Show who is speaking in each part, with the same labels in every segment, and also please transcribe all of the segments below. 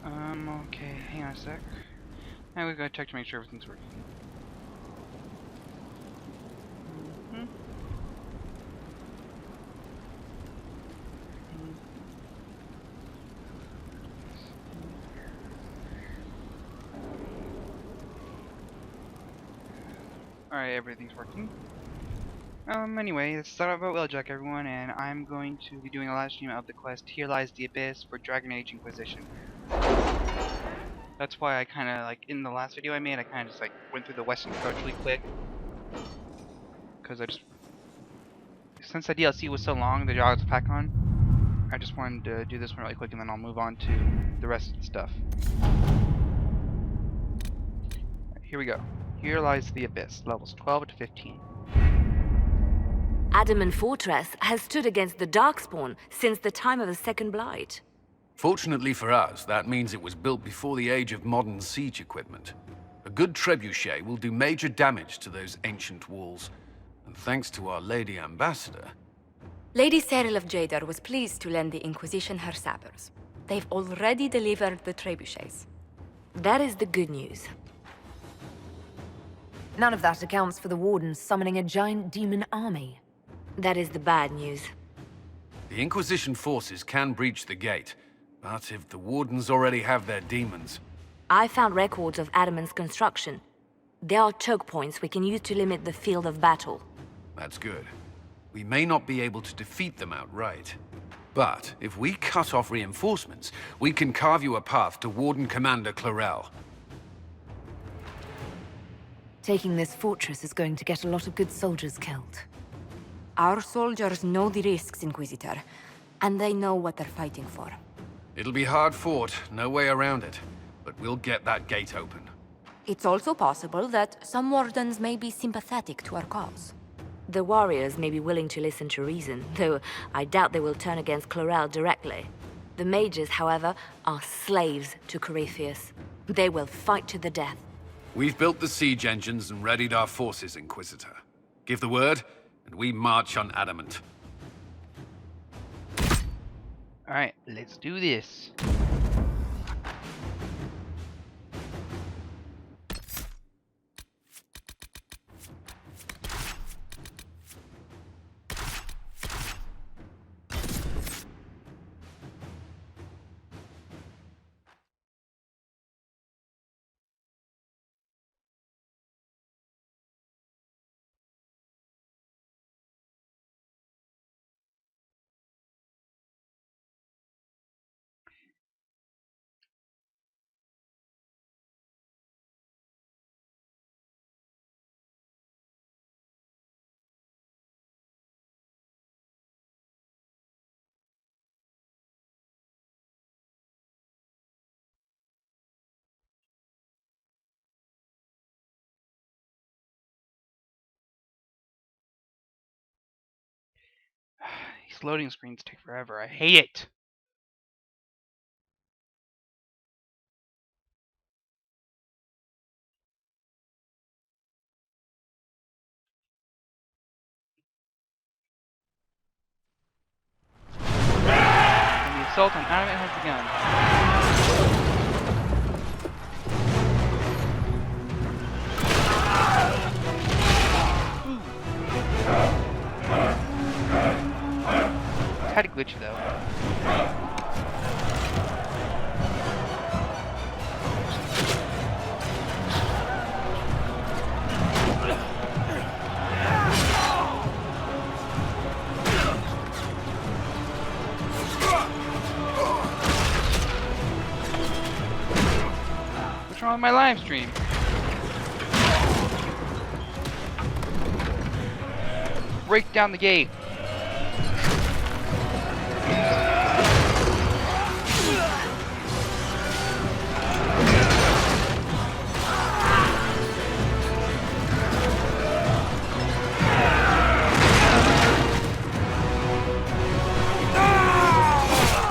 Speaker 1: Okay, hang on a sec. Now we've got to check to make sure everything's working. Mm-hmm. Alright, everything's working. Anyway, let's start about Welljack, everyone, and I'm going to be doing a live stream of the quest Here Lies the Abyss for Dragon Age Inquisition. That's why I kinda, like, in the last video I made, I kinda just, like, went through the Western approach really quick. Because since the DLC was so long, the Jaws pack on, I just wanted to do this one really quick and then I'll move on to the rest of the stuff. Right, here we go. Here Lies the Abyss, levels 12 to 15.
Speaker 2: Adamant Fortress has stood against the Darkspawn since the time of the Second Blight.
Speaker 3: Fortunately for us, that means it was built before the age of modern siege equipment. A good trebuchet will do major damage to those ancient walls. And thanks to our Lady Ambassador...
Speaker 4: Lady Cyril of Jadar was pleased to lend the Inquisition her sabers. They've already delivered the trebuchets.
Speaker 2: That is the good news.
Speaker 5: None of that accounts for the Wardens summoning a giant demon army.
Speaker 2: That is the bad news.
Speaker 3: The Inquisition forces can breach the gate, but if the Wardens already have their demons...
Speaker 2: I found records of Adamant's construction. There are choke points we can use to limit the field of battle.
Speaker 3: That's good. We may not be able to defeat them outright. But if we cut off reinforcements, we can carve you a path to Warden Commander Clarel.
Speaker 5: Taking this fortress is going to get a lot of good soldiers killed.
Speaker 4: Our soldiers know the risks, Inquisitor, and they know what they're fighting for.
Speaker 3: It'll be hard fought, no way around it, but we'll get that gate open.
Speaker 4: It's also possible that some Wardens may be sympathetic to our cause.
Speaker 2: The warriors may be willing to listen to reason, though I doubt they will turn against Clarel directly. The mages, however, are slaves to Corypheus. They will fight to the death.
Speaker 3: We've built the siege engines and readied our forces, Inquisitor. Give the word, and we march on Adamant.
Speaker 1: Alright, let's do this. These loading screens take forever. I hate it. And the assault on Adamant has begun. Had a glitch though. What's wrong with my live stream? Break down the gate.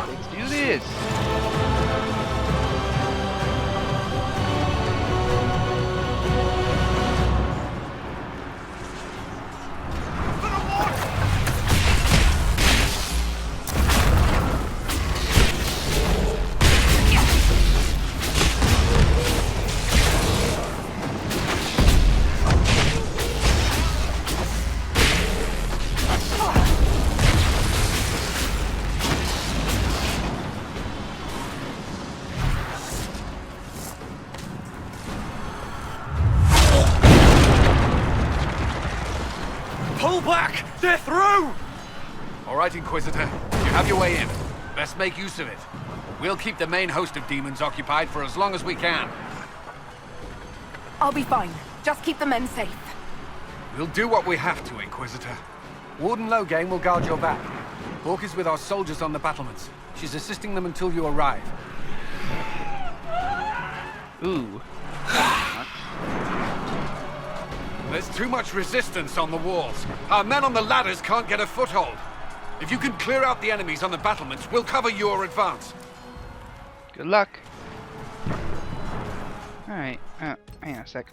Speaker 1: Let's do this.
Speaker 3: right, Inquisitor. You have your way in. Best make use of it. We'll keep the main host of demons occupied for as long as we can.
Speaker 5: I'll be fine. Just keep the men safe.
Speaker 3: We'll do what we have to, Inquisitor. Warden Loghain will guard your back. Hawk is with our soldiers on the battlements. She's assisting them until you arrive.
Speaker 1: Ooh.
Speaker 3: There's too much resistance on the walls. Our men on the ladders can't get a foothold. If you can clear out the enemies on the battlements, we'll cover your advance.
Speaker 1: Good luck. Alright, hang on a sec.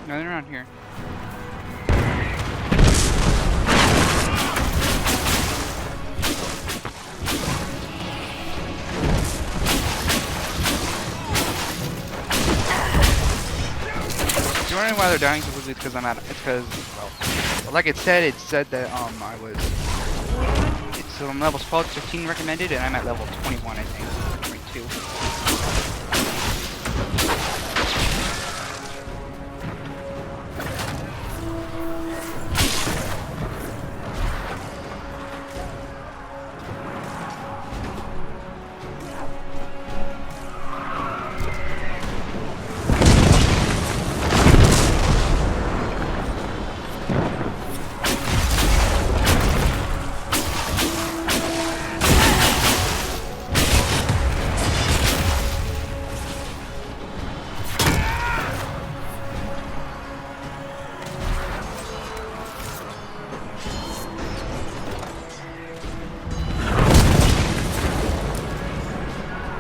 Speaker 1: No, they're not here. You're wondering why they're dying so quickly? It's because I'm at. It's because, well, like it said that I was. It's levels 12 to 15 recommended, and I'm at level 21, I think, 22.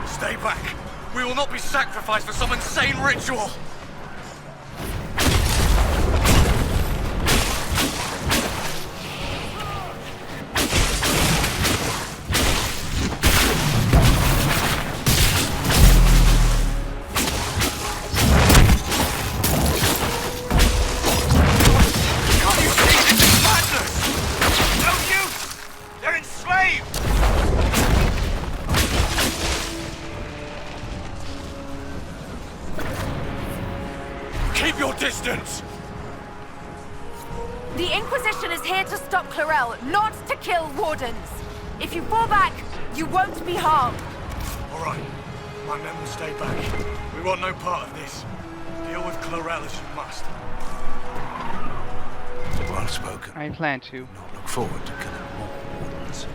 Speaker 3: Stay back. We will not be sacrificed for some insane ritual. Keep your distance!
Speaker 5: The Inquisition is here to stop Clarel, not to kill wardens. If you fall back, you won't be harmed.
Speaker 6: All right. My men will stay back. We want no part of this. Deal with Clarel as you must.
Speaker 3: Well spoken.
Speaker 1: I plan to.
Speaker 3: Not look forward to killing more wardens.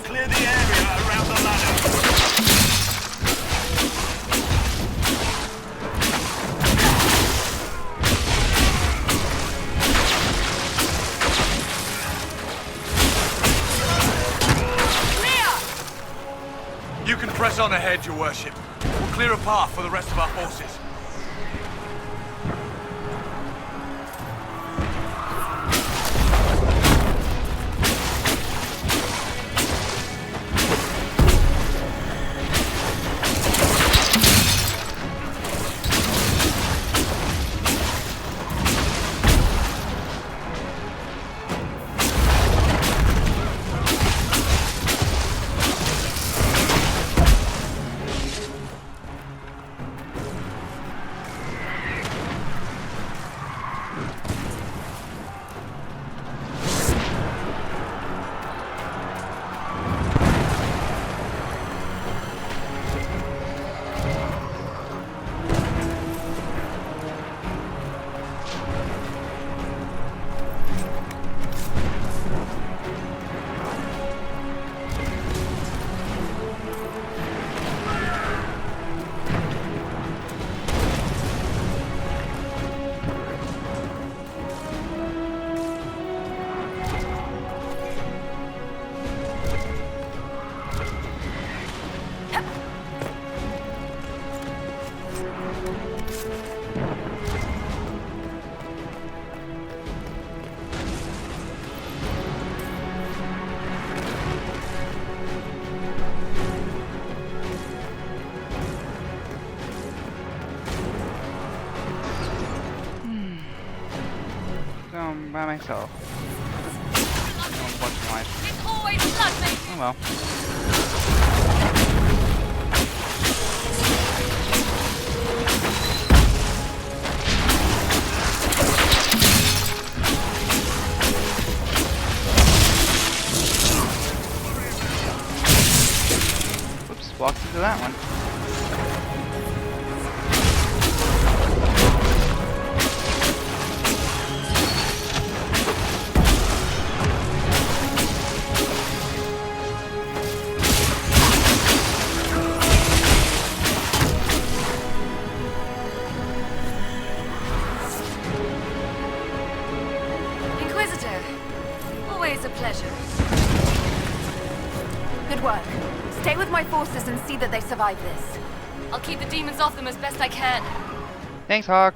Speaker 6: Clear the area around the ladder.
Speaker 3: You can press on ahead, your worship. We'll clear a path for the rest of our forces.
Speaker 1: going by myself. Unfortunately.
Speaker 5: It's always blood, mate.
Speaker 1: Oh well. Whoops, walked into that one.
Speaker 5: Inquisitor, always a pleasure. Good work. Stay with my forces and see that they survive this.
Speaker 4: I'll keep the demons off them as best I can.
Speaker 1: Thanks, Hawk.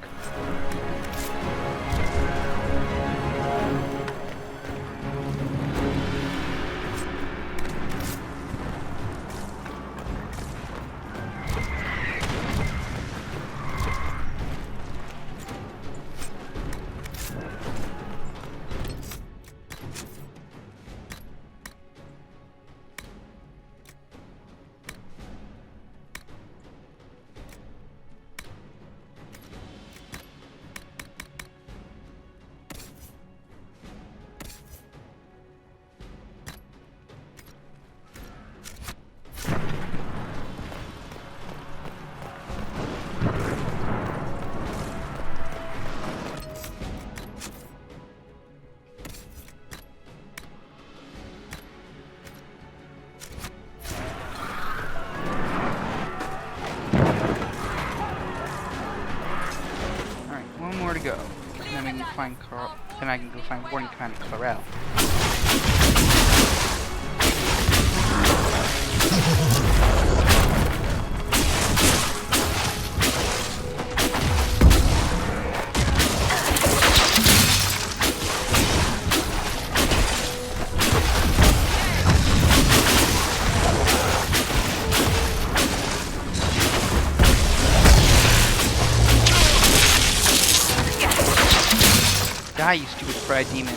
Speaker 1: One more to go. Then we can find then I can go find Confronting Clarel. Die, you stupid fried demon.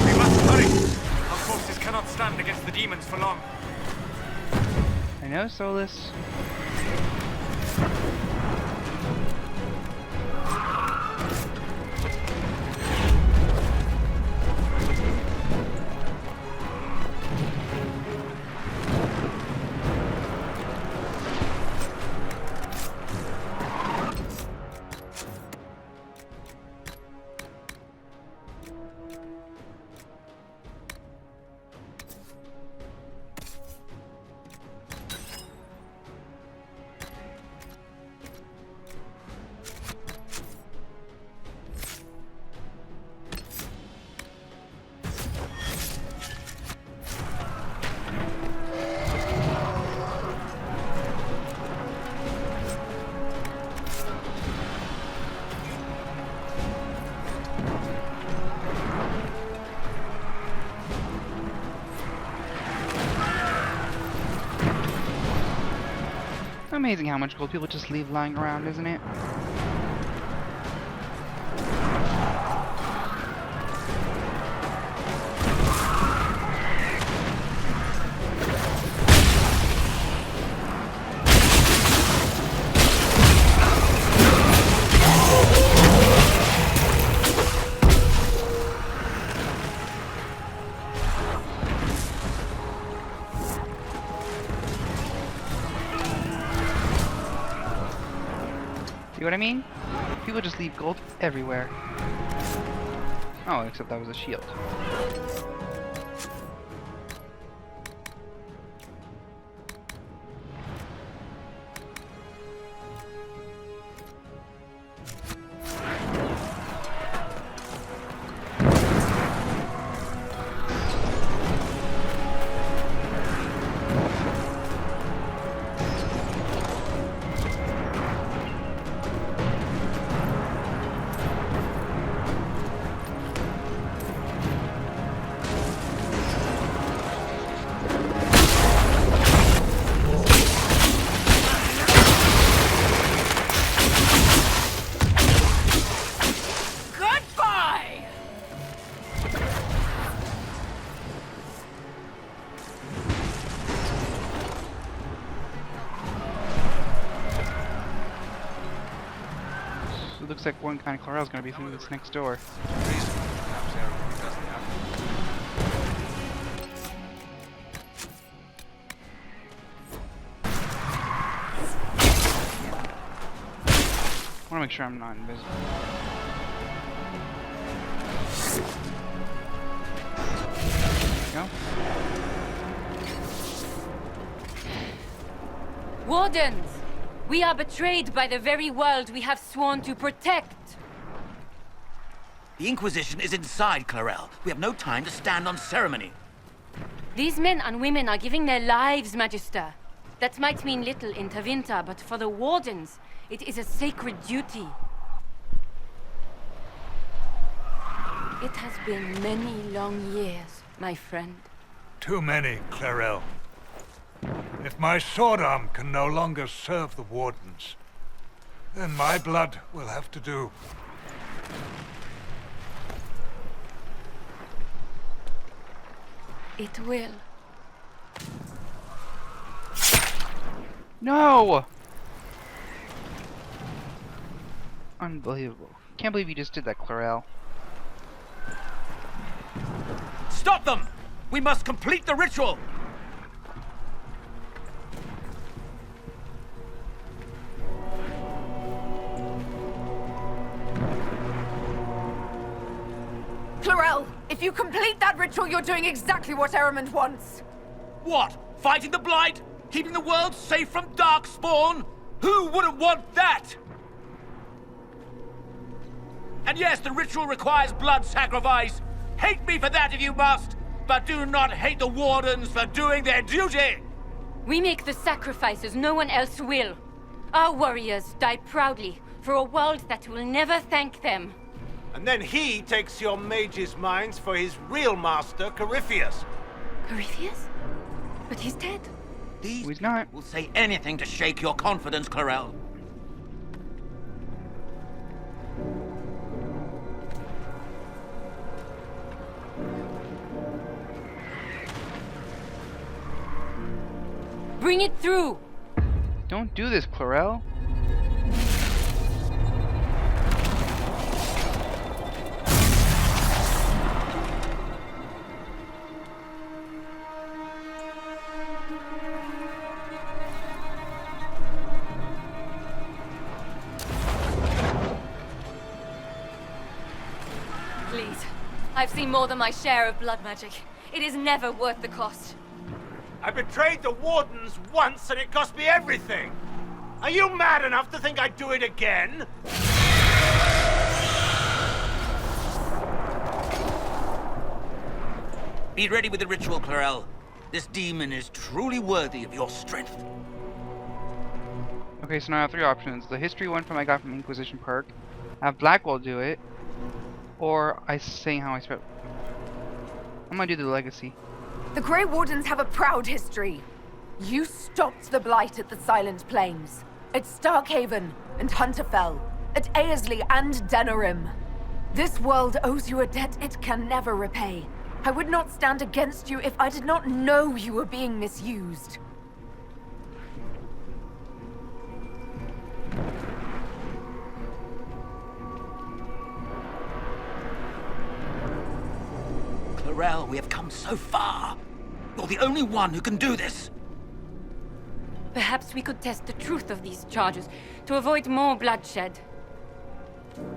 Speaker 6: We must hurry! Our forces cannot stand against the demons for long.
Speaker 1: I know, Solus. Amazing how much gold people just leave lying around, isn't it? See what I mean? People just leave gold everywhere. Oh, except that was a shield. Looks like one kind of Clarel's gonna be through this next door. I wanna make sure I'm not invisible. There we go.
Speaker 4: Wardens! We are betrayed by the very world we have sworn to protect.
Speaker 7: The Inquisition is inside Clarel. We have no time to stand on ceremony.
Speaker 4: These men and women are giving their lives, Magister. That might mean little in Tavinta, but for the Wardens, it is a sacred duty. It has been many long years, my friend.
Speaker 6: Too many, Clarel. If my sword arm can no longer serve the Wardens, then my blood will have to do.
Speaker 4: It will.
Speaker 1: No! Unbelievable. Can't believe you just did that, Clarel.
Speaker 7: Stop them! We must complete the ritual!
Speaker 5: Clarel, if you complete that ritual, you're doing exactly what Adamant wants.
Speaker 7: What? Fighting the Blight? Keeping the world safe from Darkspawn? Who wouldn't want that? And yes, the ritual requires blood sacrifice. Hate me for that if you must, but do not hate the Wardens for doing their duty!
Speaker 4: We make the sacrifices no one else will. Our warriors die proudly for a world that will never thank them.
Speaker 8: And then he takes your mage's minds for his real master, Corypheus.
Speaker 4: Corypheus? But he's dead.
Speaker 7: These
Speaker 1: He's not.
Speaker 7: will say anything to shake your confidence, Clarel.
Speaker 4: Bring it through!
Speaker 1: Don't do this, Clarel.
Speaker 4: Please. I've seen more than my share of blood magic. It is never worth the cost.
Speaker 8: I betrayed the Wardens once and it cost me everything. Are you mad enough to think I'd do it again?
Speaker 7: Be ready with the ritual, Clarel. This demon is truly worthy of your strength.
Speaker 1: Okay, so now I have three options. The history one from I got from Inquisition perk. Have Blackwell do it. Or I saying how I spell. I'm gonna do the legacy.
Speaker 5: The Grey Wardens have a proud history. You stopped the Blight at the Silent Plains, at Starkhaven and Hunterfell, at Aesley and Denerim. This world owes you a debt it can never repay. I would not stand against you if I did not know you were being misused.
Speaker 7: Clarel, we have come so far. You're the only one who can do this.
Speaker 4: Perhaps we could test the truth of these charges to avoid more bloodshed.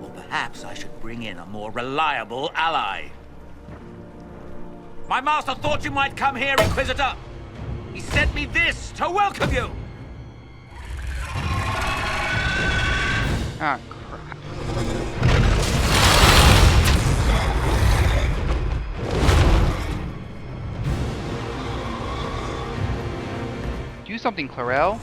Speaker 7: Or perhaps I should bring in a more reliable ally. My master thought you might come here, Inquisitor. He sent me this to welcome you.
Speaker 1: Ah, crap. Do something, Clarel.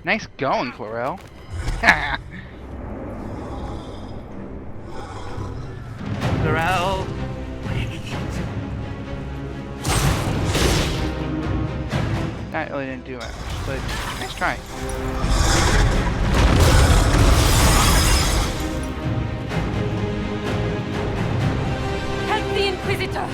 Speaker 1: Nice going, Clarel.
Speaker 7: Clarel.
Speaker 1: That really didn't do much, but nice try.
Speaker 4: Help the Inquisitor!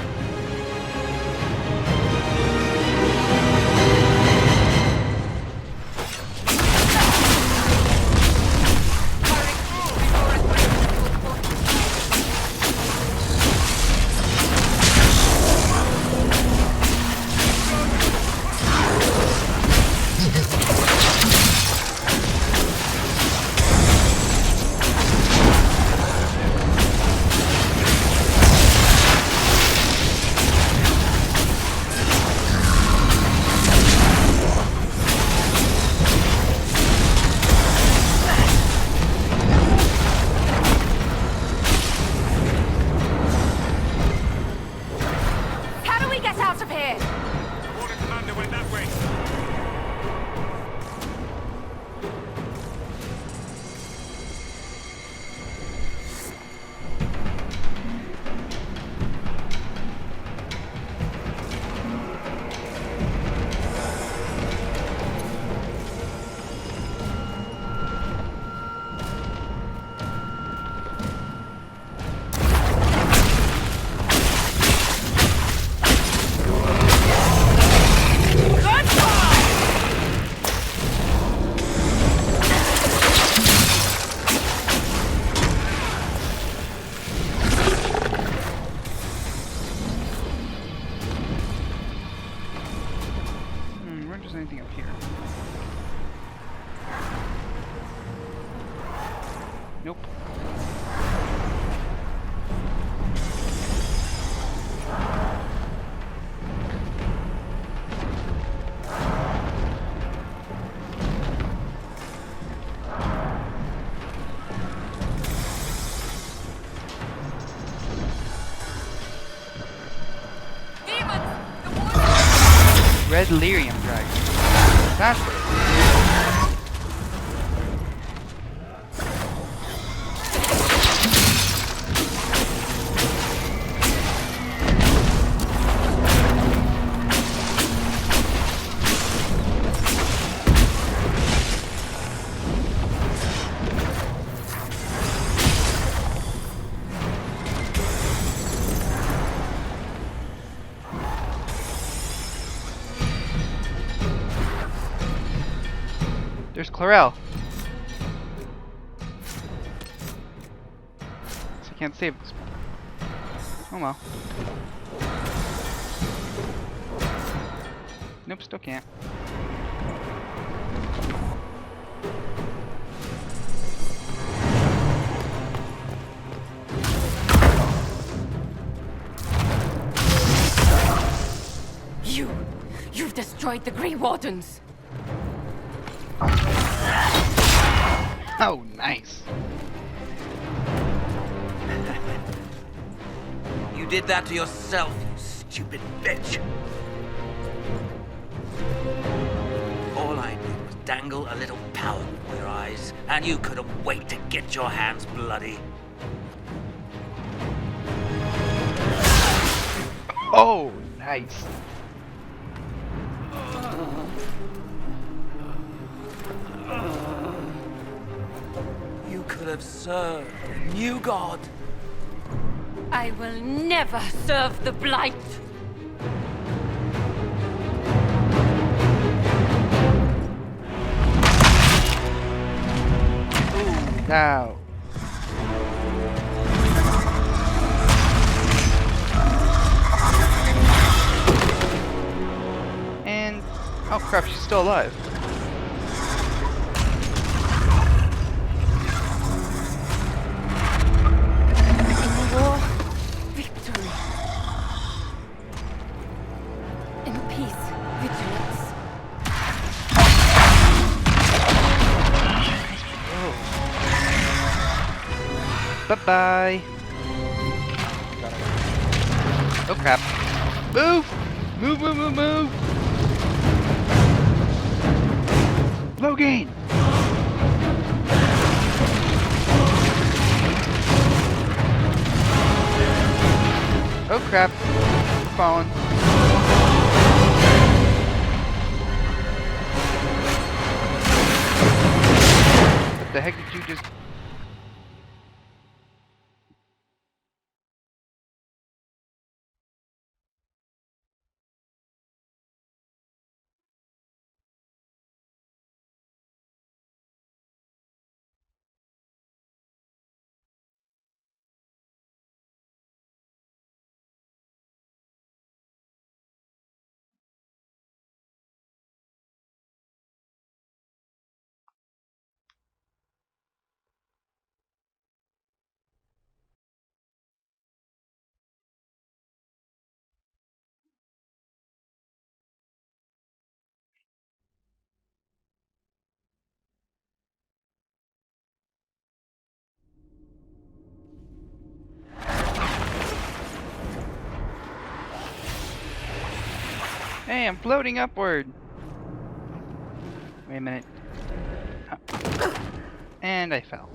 Speaker 1: Anything up here? Nope. Red lyrium dragon. That's what it is. There's Clarel. So I can't save this. Oh well. Nope, still can't.
Speaker 4: You've destroyed the Grey Wardens.
Speaker 1: Oh, nice.
Speaker 7: You did that to yourself, you stupid bitch. All I did was dangle a little power before your eyes, and you couldn't wait to get your hands bloody.
Speaker 1: Oh, nice.
Speaker 7: You could have served a new god.
Speaker 4: I will never serve the Blight.
Speaker 1: Now. And oh crap, she's still alive. Bye-bye. Oh crap. Move! Move, move, move, move! Low gain! crap. We're falling. What the heck did you just... Hey, I'm floating upward. Wait a minute. Oh. And I fell.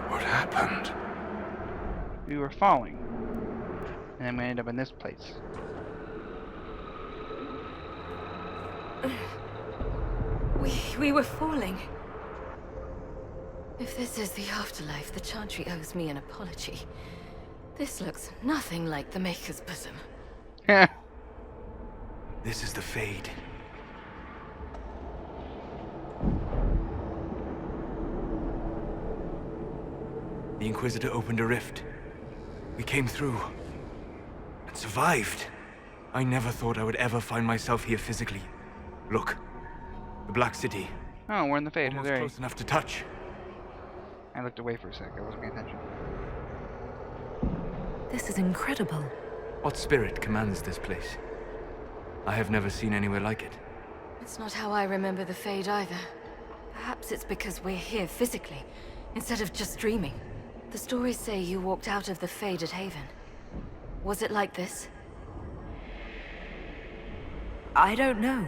Speaker 3: What happened?
Speaker 1: We were falling. And then we ended up in this place.
Speaker 4: We were falling. If this is the afterlife, the Chantry owes me an apology. This looks nothing like the Maker's bosom.
Speaker 9: This is the Fade. The Inquisitor opened a rift. We came through. And survived. I never thought I would ever find myself here physically. Look. The Black City.
Speaker 1: Oh, we're in the Fade.
Speaker 9: Almost
Speaker 1: There.
Speaker 9: close enough to touch.
Speaker 1: I looked away for a sec. I wasn't paying attention.
Speaker 5: This is incredible.
Speaker 9: What spirit commands this place? I have never seen anywhere like it.
Speaker 4: It's not how I remember the Fade either. Perhaps it's because we're here physically, instead of just dreaming. The stories say you walked out of the Fade at Haven. Was it like this?
Speaker 5: I don't know.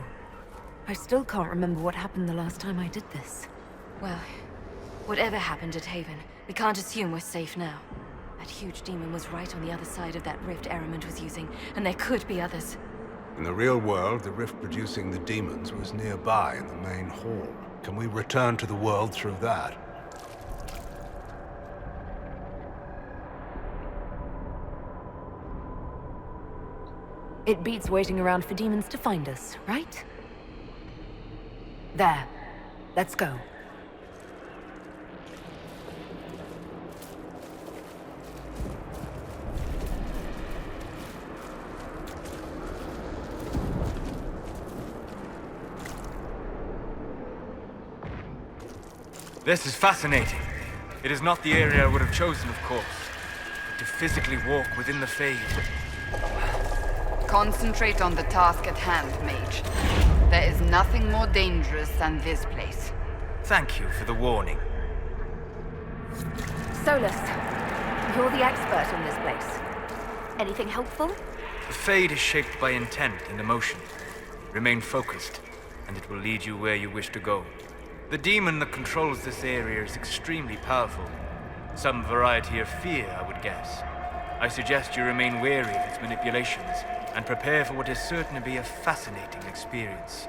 Speaker 5: I still can't remember what happened the last time I did this.
Speaker 4: Well, whatever happened at Haven, we can't assume we're safe now. That huge demon was right on the other side of that rift Adamant was using, and there could be others.
Speaker 10: In the real world, the rift producing the demons was nearby in the main hall. Can we return to the world through that?
Speaker 5: It beats waiting around for demons to find us, right? There. Let's go.
Speaker 9: This is fascinating. It is not the area I would have chosen, of course. But to physically walk within the Fade.
Speaker 11: Concentrate on the task at hand, Mage. There is nothing more dangerous than this place.
Speaker 9: Thank you for the warning.
Speaker 5: Solus, you're the expert in this place. Anything helpful?
Speaker 9: The Fade is shaped by intent and emotion. Remain focused, and it will lead you where you wish to go. The demon that controls this area is extremely powerful. Some variety of fear, I would guess. I suggest you remain wary of its manipulations, and prepare for what is certain to be a fascinating experience.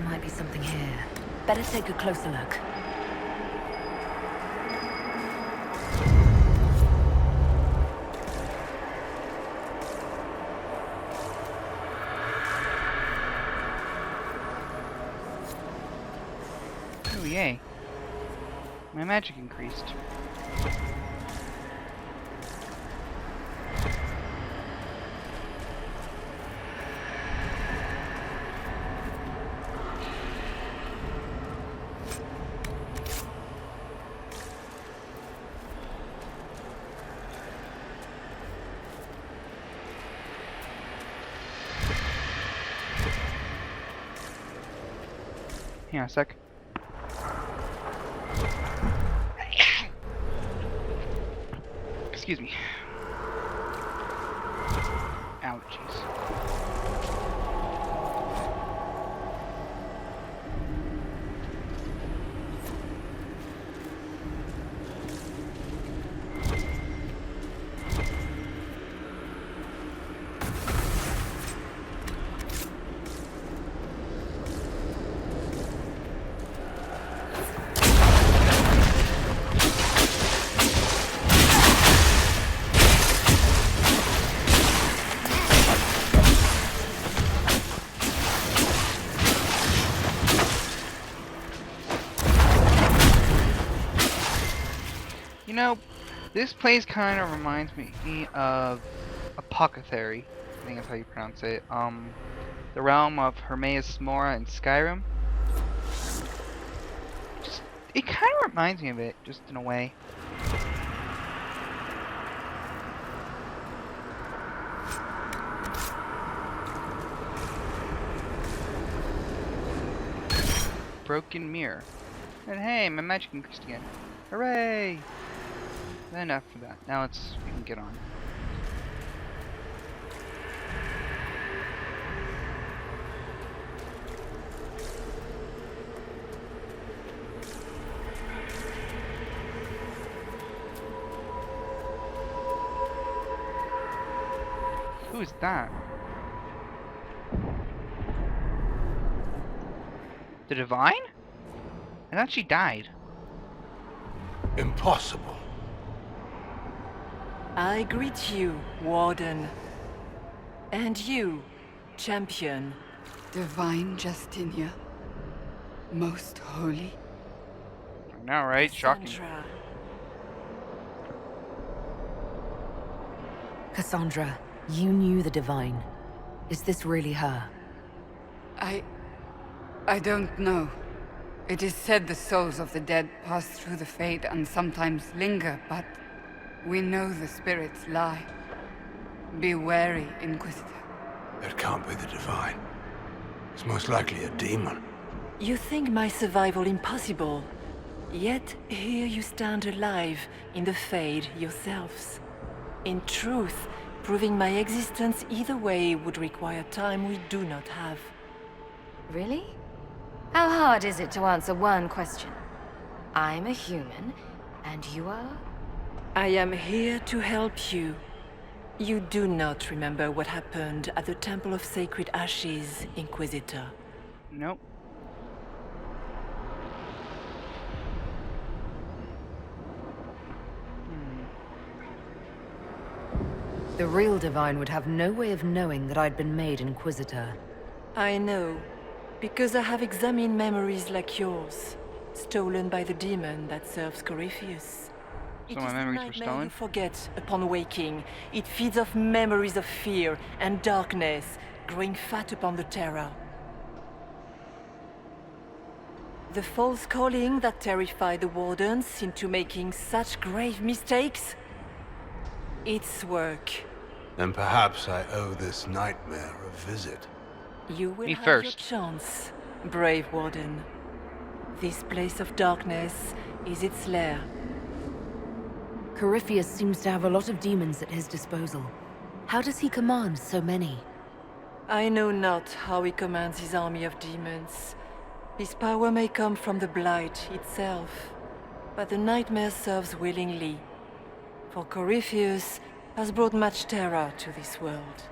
Speaker 5: Might be something here. Better take a closer look.
Speaker 1: Oh yay. My magic increased. Hang on a sec. Excuse me. Allergies. You know, this place kind of reminds me of Apothecary. I think that's how you pronounce it. The realm of Hermaeus Mora in Skyrim. Just, it kind of reminds me of it, just in a way. Broken mirror. And hey, my magic increased again. Hooray! Enough for that. Now we can get on. Who's that? The Divine? I thought she died.
Speaker 10: Impossible.
Speaker 12: I greet you, Warden. And you, Champion.
Speaker 11: Divine Justinia. Most holy.
Speaker 1: I know, right? Shocking.
Speaker 12: Cassandra.
Speaker 4: Cassandra, you knew the Divine. Is this really her?
Speaker 11: I don't know. It is said the souls of the dead pass through the Fade and sometimes linger, but we know the spirits lie. Be wary, Inquisitor.
Speaker 10: It can't be the Divine. It's most likely a demon.
Speaker 12: You think my survival impossible, yet here you stand alive in the Fade yourselves. In truth, proving my existence either way would require time we do not have.
Speaker 4: Really? How hard is it to answer one question? I'm a human, and you are?
Speaker 12: I am here to help you. You do not remember what happened at the Temple of Sacred Ashes, Inquisitor.
Speaker 1: Nope.
Speaker 4: The real Divine would have no way of knowing that I'd been made Inquisitor.
Speaker 12: I know, because I have examined memories like yours, stolen by the demon that serves Corypheus.
Speaker 1: So my memories were stolen?
Speaker 12: You forget upon waking. It feeds off memories of fear and darkness, growing fat upon the terror. The false calling that terrified the Wardens into making such grave mistakes? It's work.
Speaker 10: Then perhaps I owe this nightmare a visit.
Speaker 12: You will
Speaker 1: Me
Speaker 12: have
Speaker 1: first.
Speaker 12: your chance, brave Warden. This place of darkness is its lair.
Speaker 4: Corypheus seems to have a lot of demons at his disposal. How does he command so many?
Speaker 12: I know not how he commands his army of demons. His power may come from the Blight itself, but the nightmare serves willingly. For Corypheus has brought much terror to this world.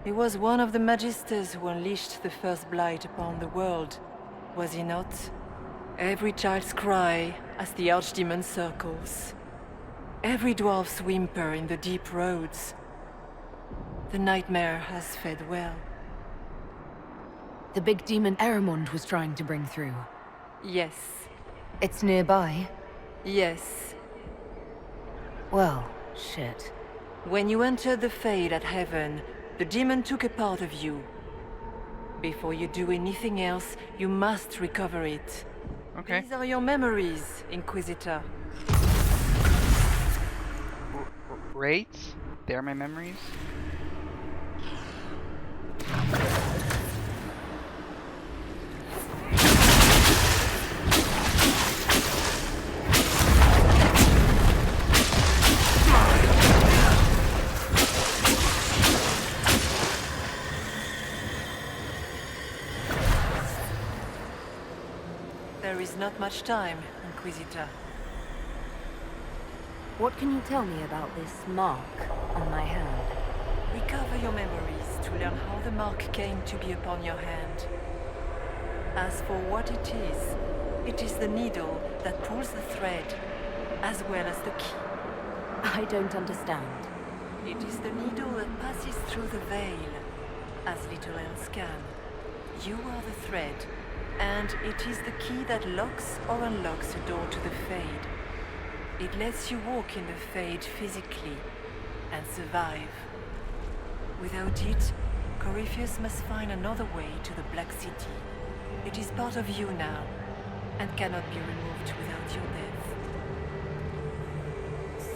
Speaker 12: He was one of the Magisters who unleashed the first Blight upon the world, was he not? Every child's cry as the Archdemon circles. Every dwarf's whimper in the deep roads. The nightmare has fed well.
Speaker 4: The big demon Eramond was trying to bring through.
Speaker 12: Yes.
Speaker 4: It's nearby?
Speaker 12: Yes.
Speaker 4: Well, shit.
Speaker 12: When you entered the Fade at Heaven, the demon took a part of you. Before you do anything else, you must recover it.
Speaker 1: Okay.
Speaker 12: These are your memories, Inquisitor.
Speaker 1: Great. They're my memories.
Speaker 12: is not much time, Inquisitor.
Speaker 2: What can you tell me about this mark on my hand?
Speaker 12: Recover your memories to learn how the mark came to be upon your hand. As for what it is the needle that pulls the thread, as well as the key.
Speaker 2: I don't understand.
Speaker 12: It is the needle that passes through the veil, as little else can. You are the thread, and it is the key that locks or unlocks a door to the Fade. It lets you walk in the Fade physically, and survive. Without it, Corypheus must find another way to the Black City. It is part of you now, and cannot be removed without your death.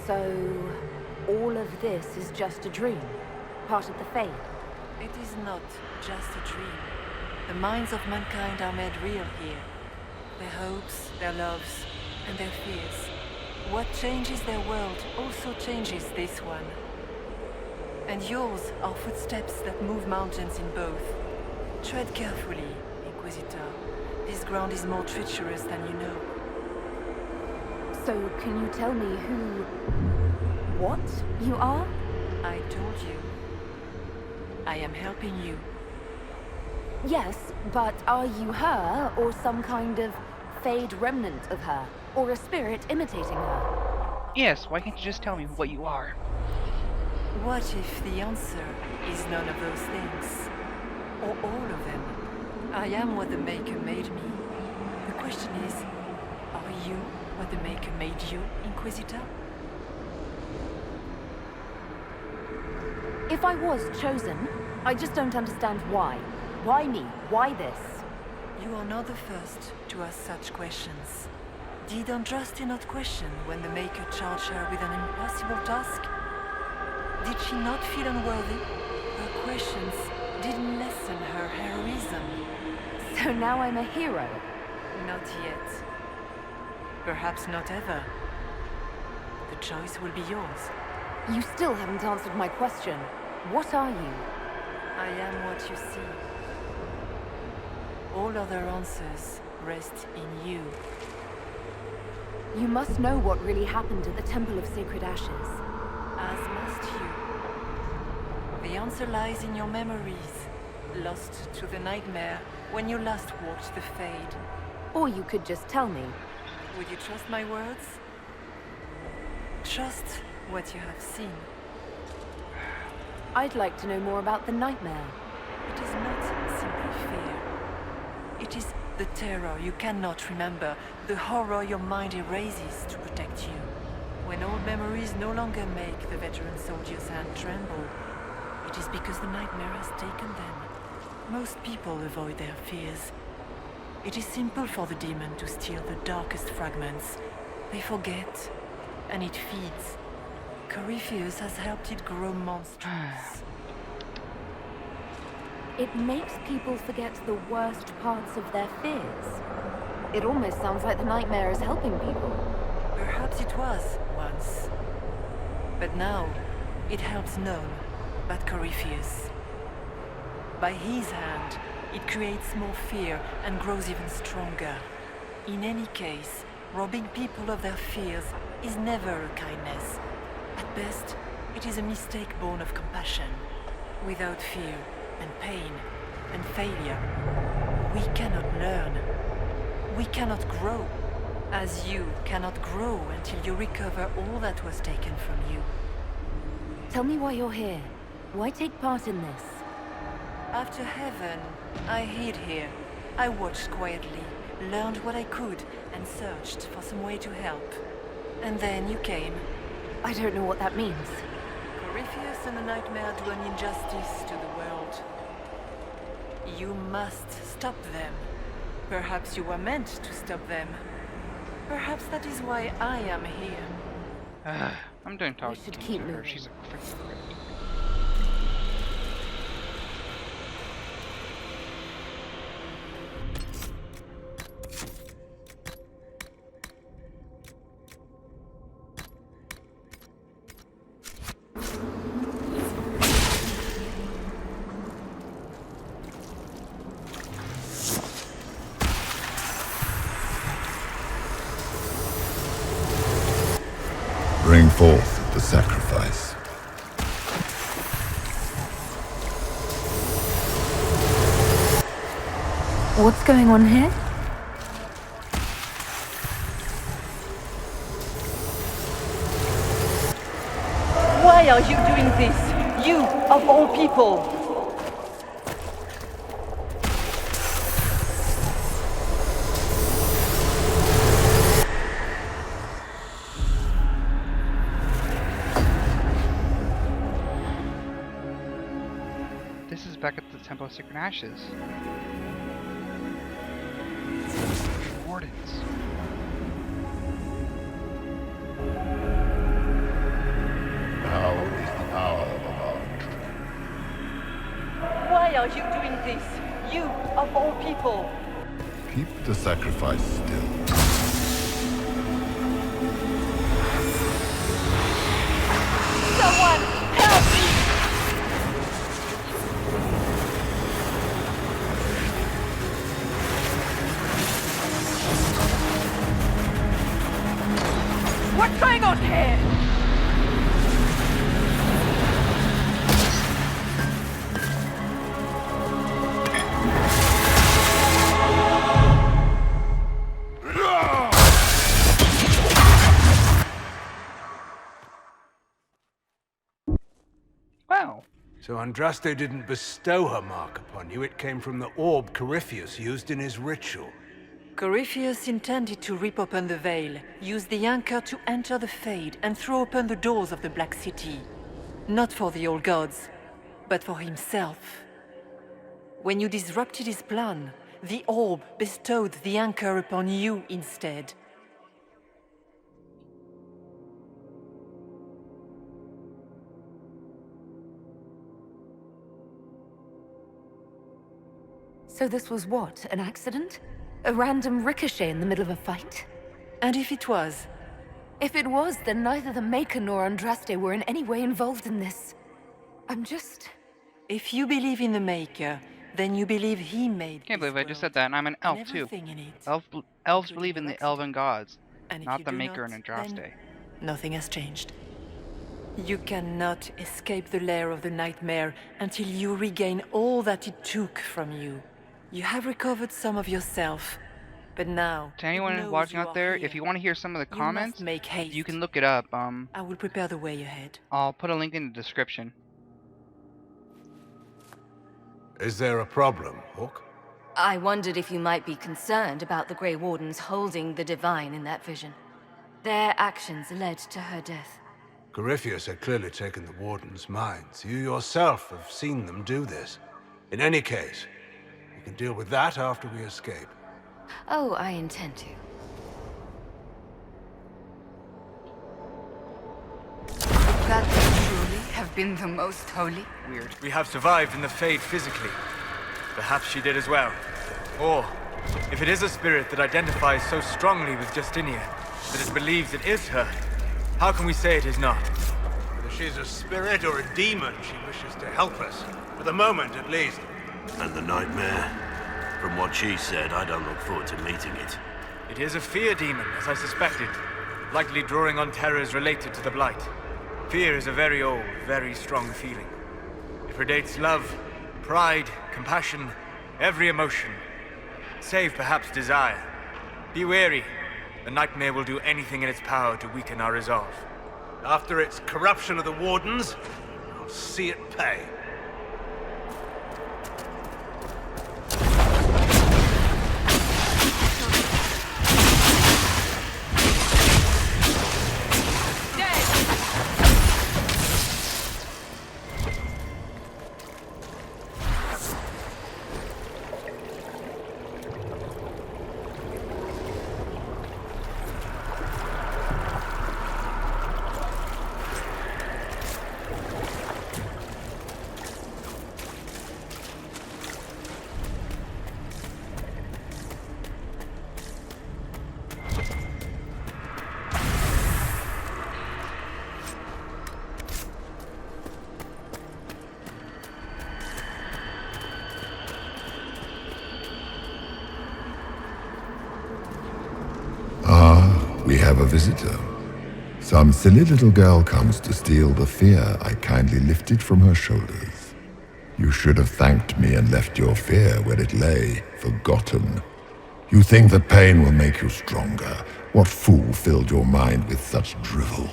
Speaker 2: So, all of this is just a dream? Part of the Fade?
Speaker 12: It is not just a dream. The minds of mankind are made real here. Their hopes, their loves, and their fears. What changes their world also changes this one. And yours are footsteps that move mountains in both. Tread carefully, Inquisitor. This ground is more treacherous than you know.
Speaker 2: So, can you tell me what you are?
Speaker 12: I told you. I am helping you.
Speaker 2: Yes, but are you her, or some kind of Fade remnant of her? Or a spirit imitating her?
Speaker 1: Yes, why can't you just tell me what you are?
Speaker 12: What if the answer is none of those things? Or all of them? I am what the Maker made me. The question is, are you what the Maker made you, Inquisitor?
Speaker 2: If I was chosen, I just don't understand why. Why me? Why this?
Speaker 12: You are not the first to ask such questions. Did Andraste not question when the Maker charged her with an impossible task? Did she not feel unworthy? Her questions didn't lessen her heroism.
Speaker 2: So now I'm a hero?
Speaker 12: Not yet. Perhaps not ever. The choice will be yours.
Speaker 2: You still haven't answered my question. What are you?
Speaker 12: I am what you see. All other answers rest in you.
Speaker 2: You must know what really happened at the Temple of Sacred Ashes.
Speaker 12: As must you. The answer lies in your memories, lost to the nightmare when you last walked the Fade.
Speaker 2: Or you could just tell me.
Speaker 12: Would you trust my words? Trust what you have seen.
Speaker 2: I'd like to know more about the nightmare.
Speaker 12: It is not simply fear. It is the terror you cannot remember, the horror your mind erases to protect you. When old memories no longer make the veteran soldier's hand tremble, it is because the nightmare has taken them. Most people avoid their fears. It is simple for the demon to steal the darkest fragments. They forget, and it feeds. Corypheus has helped it grow monstrous.
Speaker 2: It makes people forget the worst parts of their fears. It almost sounds like the nightmare is helping people.
Speaker 12: Perhaps it was once. But now, it helps none but Corypheus. By his hand, it creates more fear and grows even stronger. In any case, robbing people of their fears is never a kindness. At best, it is a mistake born of compassion. Without fear and pain and failure, we cannot learn. We cannot grow. As you cannot grow until you recover all that was taken from you.
Speaker 2: Tell me why you're here. Why take part in this?
Speaker 12: After heaven, I hid here. I watched quietly, learned what I could, and searched for some way to help. And then you came.
Speaker 2: I don't know what that means.
Speaker 12: Corypheus and the nightmare do an injustice to the world. You must stop them. Perhaps you were meant to stop them. Perhaps that is why I am here.
Speaker 1: I'm done talking
Speaker 2: should
Speaker 1: to
Speaker 2: keep
Speaker 1: her.
Speaker 2: moving.
Speaker 1: She's a freaking crypt.
Speaker 13: bring forth the sacrifice.
Speaker 4: What's going on here?
Speaker 12: Why are you doing this? You, of all people!
Speaker 1: This is back at the Temple of Sacred Ashes. Wardens.
Speaker 13: Now is the hour of Adamant.
Speaker 12: Why are you doing this? You, of all people!
Speaker 13: Keep the sacrifice still.
Speaker 12: Someone, help me!
Speaker 5: What's going on here?
Speaker 1: Wow.
Speaker 10: So Andraste didn't bestow her mark upon you, it came from the orb Corypheus used in his ritual.
Speaker 12: Corypheus intended to rip open the veil, use the anchor to enter the Fade, and throw open the doors of the Black City. Not for the old gods, but for himself. When you disrupted his plan, the orb bestowed the anchor upon you instead.
Speaker 4: So this was what? An accident? A random ricochet in the middle of a fight?
Speaker 12: And if it was?
Speaker 4: If it was, then neither the Maker nor Andraste were in any way involved in this. I'm just...
Speaker 12: If you believe in the Maker, then you believe he made
Speaker 1: Can't
Speaker 12: this
Speaker 1: believe I just
Speaker 12: world
Speaker 1: said that, and I'm an elf
Speaker 12: and
Speaker 1: too.
Speaker 12: everything in it,
Speaker 1: Elves
Speaker 12: including
Speaker 1: believe in the
Speaker 12: galaxies.
Speaker 1: elven gods,
Speaker 12: And if
Speaker 1: not
Speaker 12: you
Speaker 1: the
Speaker 12: do
Speaker 1: Maker
Speaker 12: not,
Speaker 1: and Andraste.
Speaker 12: then nothing has changed. You cannot escape the lair of the nightmare until you regain all that it took from you. You have recovered some of yourself, but now...
Speaker 1: To
Speaker 12: it
Speaker 1: anyone
Speaker 12: knows
Speaker 1: watching
Speaker 12: you
Speaker 1: out
Speaker 12: are
Speaker 1: there,
Speaker 12: here.
Speaker 1: if you want to hear some of the
Speaker 12: You must
Speaker 1: comments,
Speaker 12: make haste.
Speaker 1: you can look it up.
Speaker 12: I will prepare the way ahead.
Speaker 1: I'll put a link in the description.
Speaker 10: Is there a problem, Hawk?
Speaker 4: I wondered if you might be concerned about the Grey Wardens holding the Divine in that vision. Their actions led to her death.
Speaker 10: Corypheus had clearly taken the Warden's minds. You yourself have seen them do this. In any case, we can deal with that after we escape.
Speaker 4: Oh, I intend to.
Speaker 11: Could that truly have been the most holy?
Speaker 1: Weird.
Speaker 9: We have survived in the Fade physically. Perhaps she did as well. Or, if it is a spirit that identifies so strongly with Justinia, that it believes it is her, how can we say it is not?
Speaker 8: Whether she's a spirit or a demon, she wishes to help us. For the moment, at least.
Speaker 14: And the nightmare? From what she said, I don't look forward to meeting it.
Speaker 9: It is a fear demon, as I suspected, likely drawing on terrors related to the Blight. Fear is a very old, very strong feeling. It predates love, pride, compassion, every emotion, save perhaps desire. Be wary. The nightmare will do anything in its power to weaken our resolve.
Speaker 8: After its corruption of the Wardens, I'll see it pay.
Speaker 13: We have a visitor.
Speaker 15: Some silly little girl comes to steal the fear I kindly lifted from her shoulders. You should have thanked me and left your fear where it lay, forgotten. You think that pain will make you stronger. What fool filled your mind with such drivel?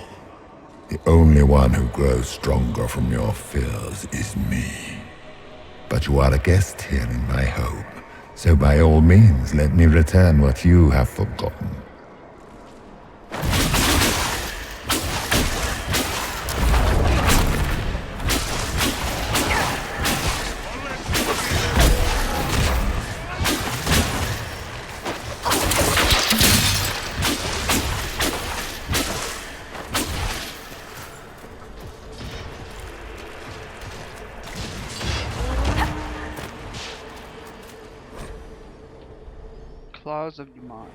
Speaker 15: The only one who grows stronger from your fears is me. But you are a guest here in my home, so by all means let me return what you have forgotten.
Speaker 1: Claws of Adamant.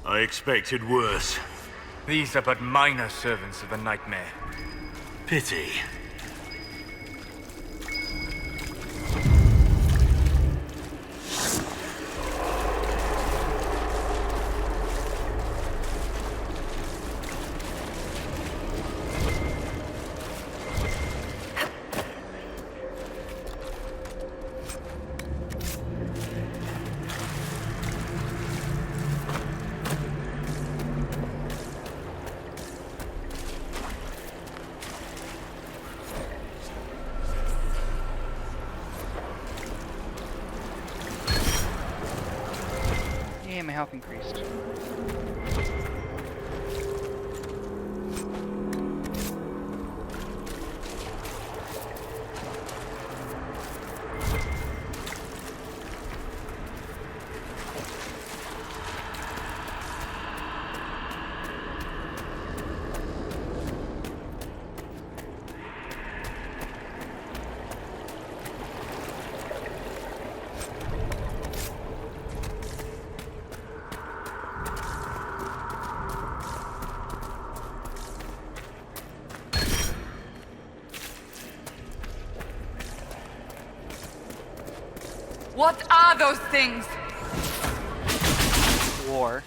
Speaker 14: I expected worse.
Speaker 9: These are but minor servants of the nightmare.
Speaker 14: Pity.
Speaker 1: Yeah, my health increased.
Speaker 11: What are those things?
Speaker 1: War.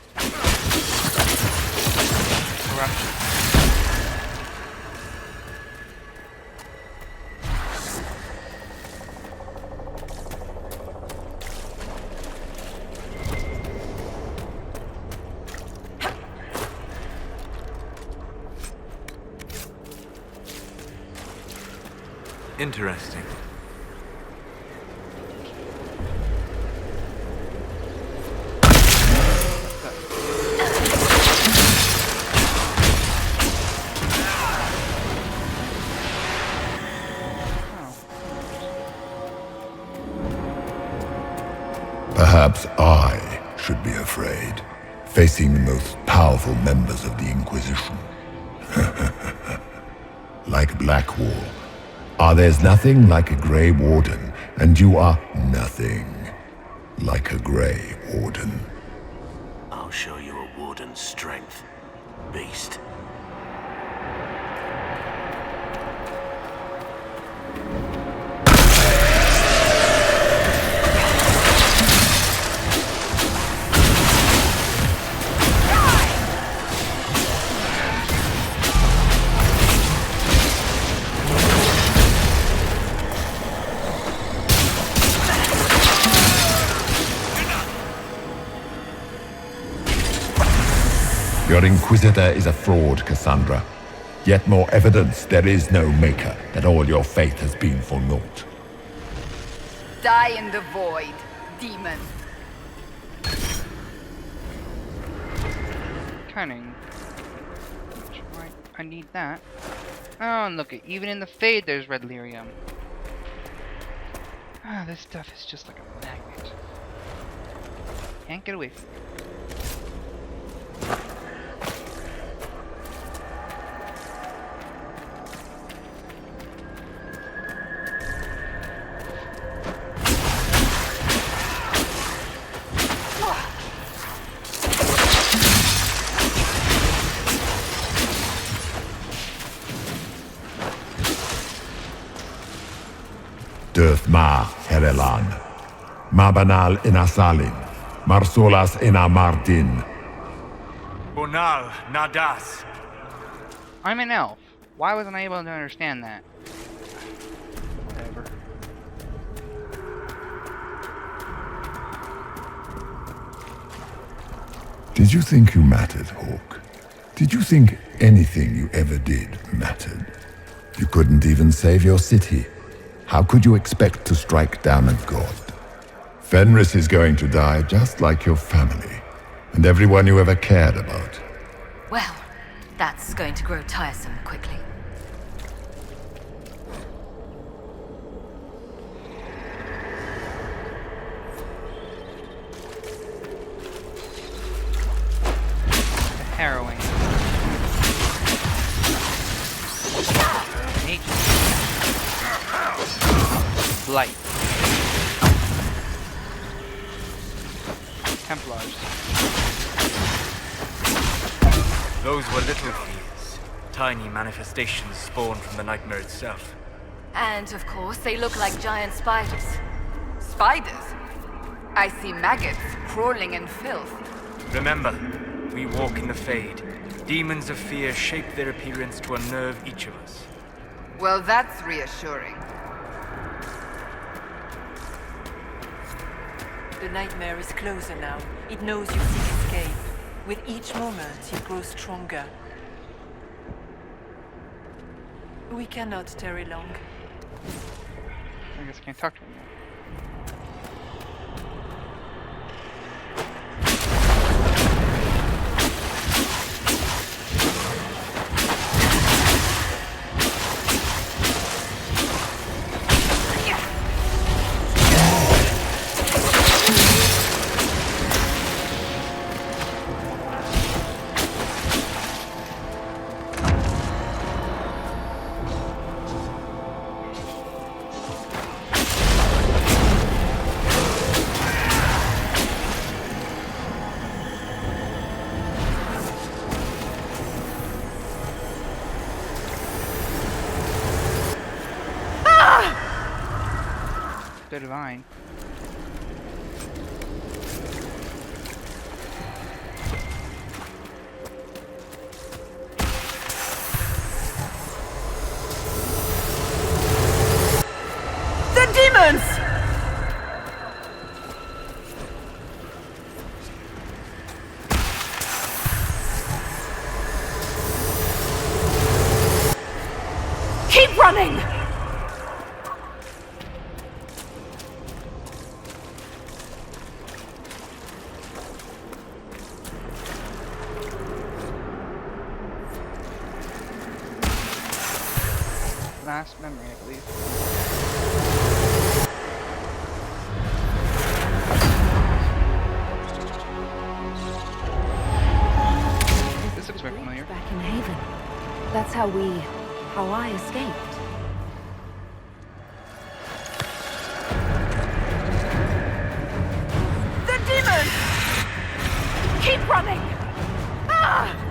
Speaker 1: Corruption.
Speaker 9: Interesting.
Speaker 15: Perhaps I should be afraid, facing the most powerful members of the Inquisition. Like Blackwall. There's nothing like a Grey Warden, and you are nothing like a Grey Warden.
Speaker 14: I'll show you a warden's strength, beast.
Speaker 15: Your Inquisitor is a fraud, Cassandra. Yet more evidence there is no Maker, that all your faith has been for naught.
Speaker 11: Die in the void, demon.
Speaker 1: Cunning. Right, I need that. Oh, and look, even in the Fade there's red lyrium. Ah, this stuff is just like a magnet. Can't get away from it.
Speaker 15: Döth ma Herelan, ma banal inasalin, Marsolas enamardin.
Speaker 9: Bonal nadas.
Speaker 1: I'm an elf. Why wasn't I able to understand that? Whatever.
Speaker 15: Did you think you mattered, Hawk? Did you think anything you ever did mattered? You couldn't even save your city. How could you expect to strike down a god? Fenris is going to die just like your family, and everyone you ever cared about.
Speaker 4: Well, that's going to grow tiresome quickly.
Speaker 1: Harrowing. Mage. Light. Templars.
Speaker 9: Those were little fears. Tiny manifestations spawned from the nightmare itself.
Speaker 4: And of course, they look like giant spiders.
Speaker 11: Spiders? I see maggots crawling in filth.
Speaker 9: Remember, we walk in the Fade. Demons of fear shape their appearance to unnerve each of us.
Speaker 11: Well, that's reassuring.
Speaker 12: The nightmare is closer now. It knows you seek escape. With each moment, it grows stronger. We cannot tarry long.
Speaker 1: I guess I can't talk to him yet. The divine.
Speaker 5: The demons! Keep running!
Speaker 1: Last memory, I believe. This looks very familiar.
Speaker 2: Back in Haven. That's how I escaped.
Speaker 5: The demons! Keep running! Ah!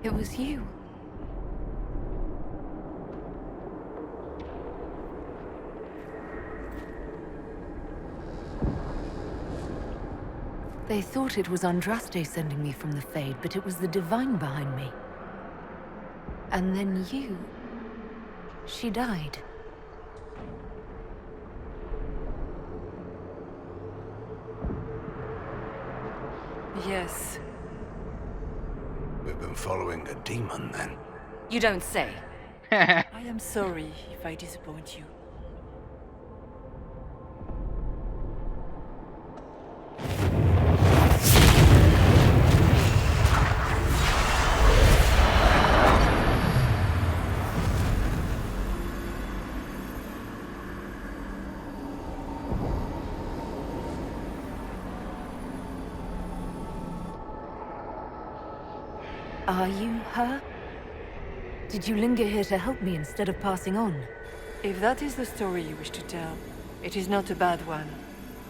Speaker 4: It was you. They thought it was Andraste sending me from the Fade, but it was the Divine behind me. And then you... She died.
Speaker 12: Yes.
Speaker 10: We've been following a demon, then.
Speaker 4: You don't say.
Speaker 12: I am sorry if I disappoint you.
Speaker 4: Are you her? Did you linger here to help me instead of passing on?
Speaker 12: If that is the story you wish to tell, it is not a bad one.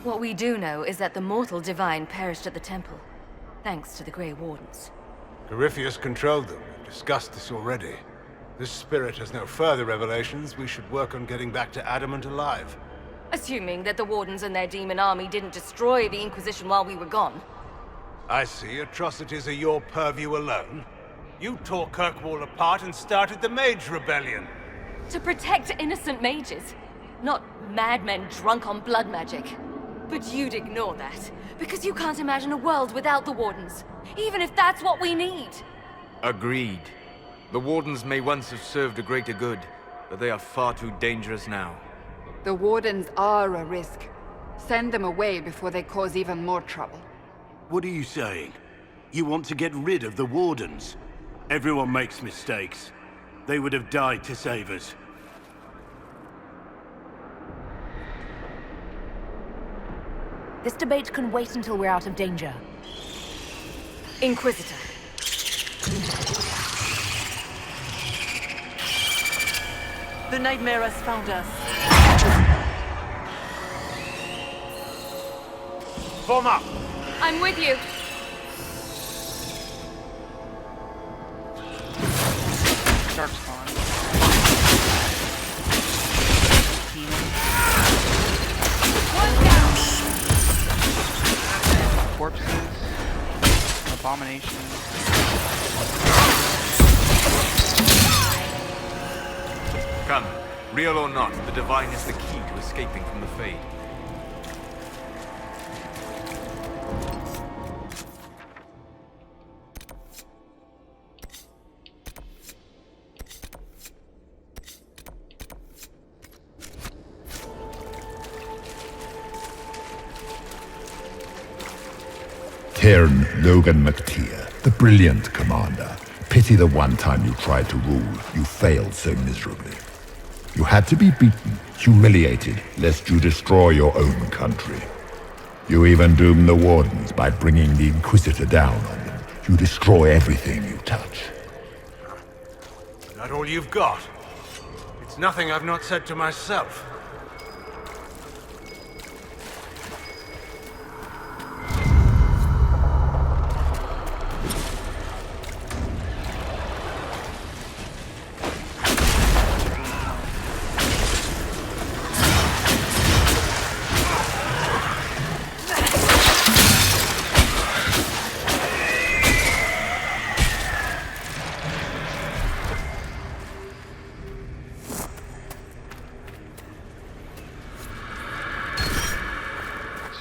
Speaker 4: What we do know is that the mortal divine perished at the temple, thanks to the Grey Wardens.
Speaker 10: Corypheus controlled them. We've discussed this already. This spirit has no further revelations. We should work on getting back to Adamant alive.
Speaker 4: Assuming that the Wardens and their demon army didn't destroy the Inquisition while we were gone.
Speaker 10: I see. Atrocities are your purview alone.
Speaker 8: You tore Kirkwall apart and started the Mage Rebellion.
Speaker 4: To protect innocent mages, not madmen drunk on blood magic. But you'd ignore that, because you can't imagine a world without the Wardens, even if that's what we need.
Speaker 9: Agreed. The Wardens may once have served a greater good, but they are far too dangerous now.
Speaker 11: The Wardens are a risk. Send them away before they cause even more trouble.
Speaker 14: What are you saying? You want to get rid of the Wardens? Everyone makes mistakes. They would have died to save us.
Speaker 5: This debate can wait until we're out of danger.
Speaker 4: Inquisitor.
Speaker 12: The nightmare has found us.
Speaker 8: Form up!
Speaker 4: I'm with you.
Speaker 1: Darkspawn.
Speaker 4: One down.
Speaker 1: Corpses. Abominations.
Speaker 9: Come, real or not, the Divine is the key to escaping from the Fade.
Speaker 15: Cairn Logan McTeer, the brilliant commander. Pity the one time you tried to rule, you failed so miserably. You had to be beaten, humiliated, lest you destroy your own country. You even doom the Wardens by bringing the Inquisitor down on them. You destroy everything you touch.
Speaker 10: Is that all you've got? It's nothing I've not said to myself.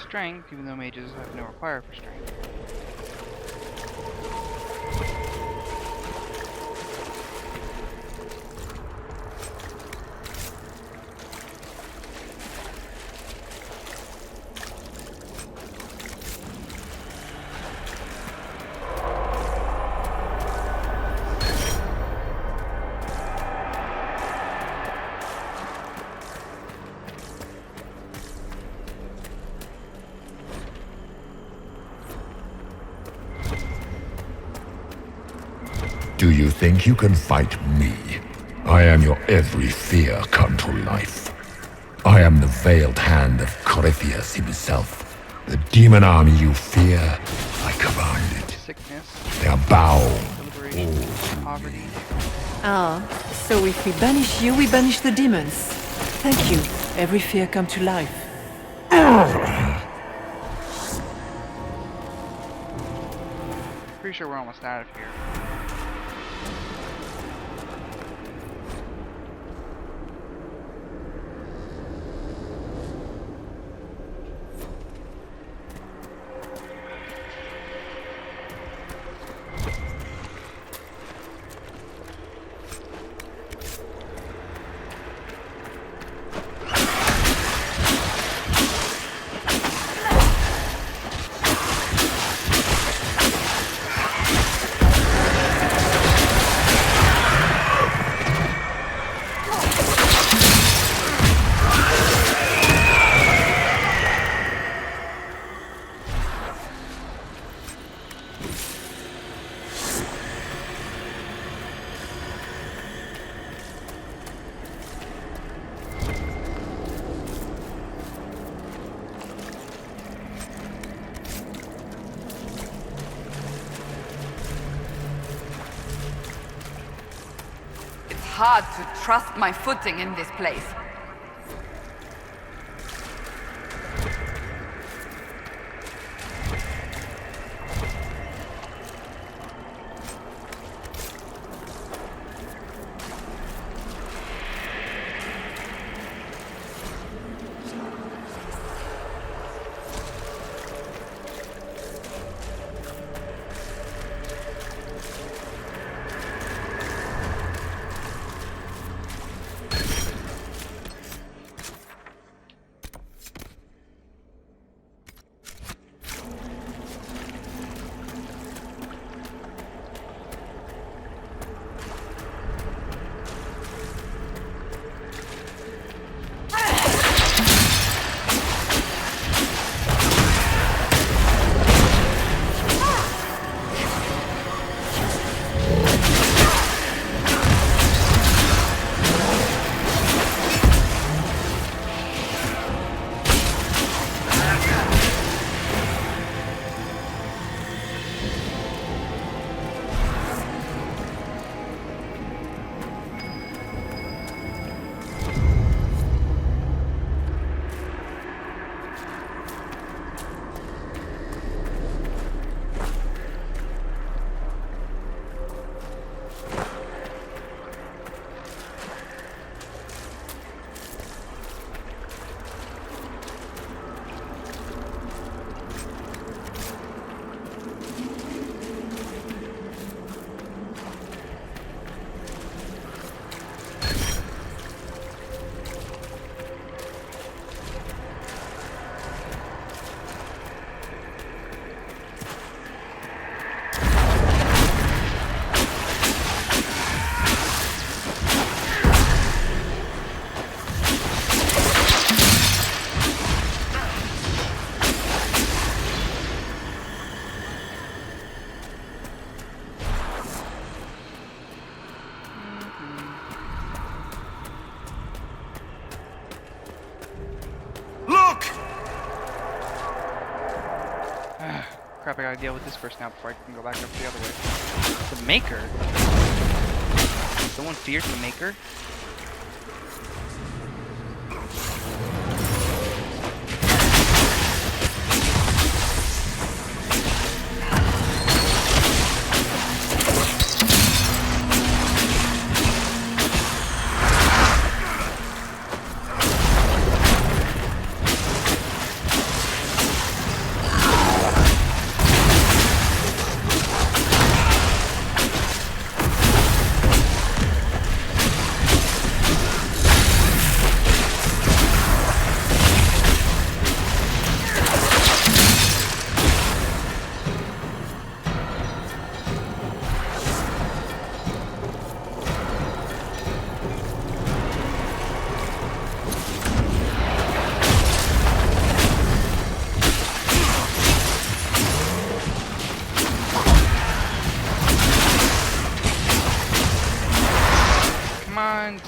Speaker 1: Strength, even though mages have no require for strength.
Speaker 15: Do you think you can fight me? I am your every fear come to life. I am the veiled hand of Corypheus himself. The demon army you fear, I command it.
Speaker 1: Sickness.
Speaker 15: They are bound.
Speaker 1: Poverty.
Speaker 12: Ah, so if we banish you, we banish the demons. Thank you. Every fear come to life.
Speaker 1: Pretty sure we're almost out of here.
Speaker 11: hard to trust my footing in this place.
Speaker 1: Crap, I gotta deal with this first now before I can go back up the other way. The Maker? Someone fears the Maker?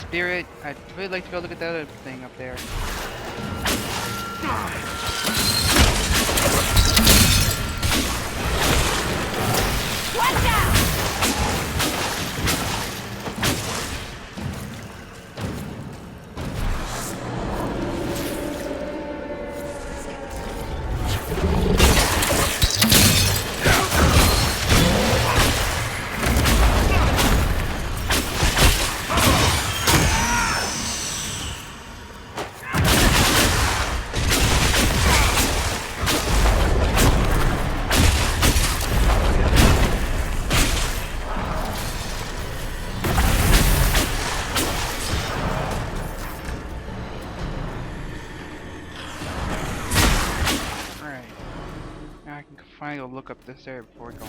Speaker 1: Spirit, I'd really like to go look at the other thing up there.
Speaker 5: Watch out! Finally go look up this area before we go.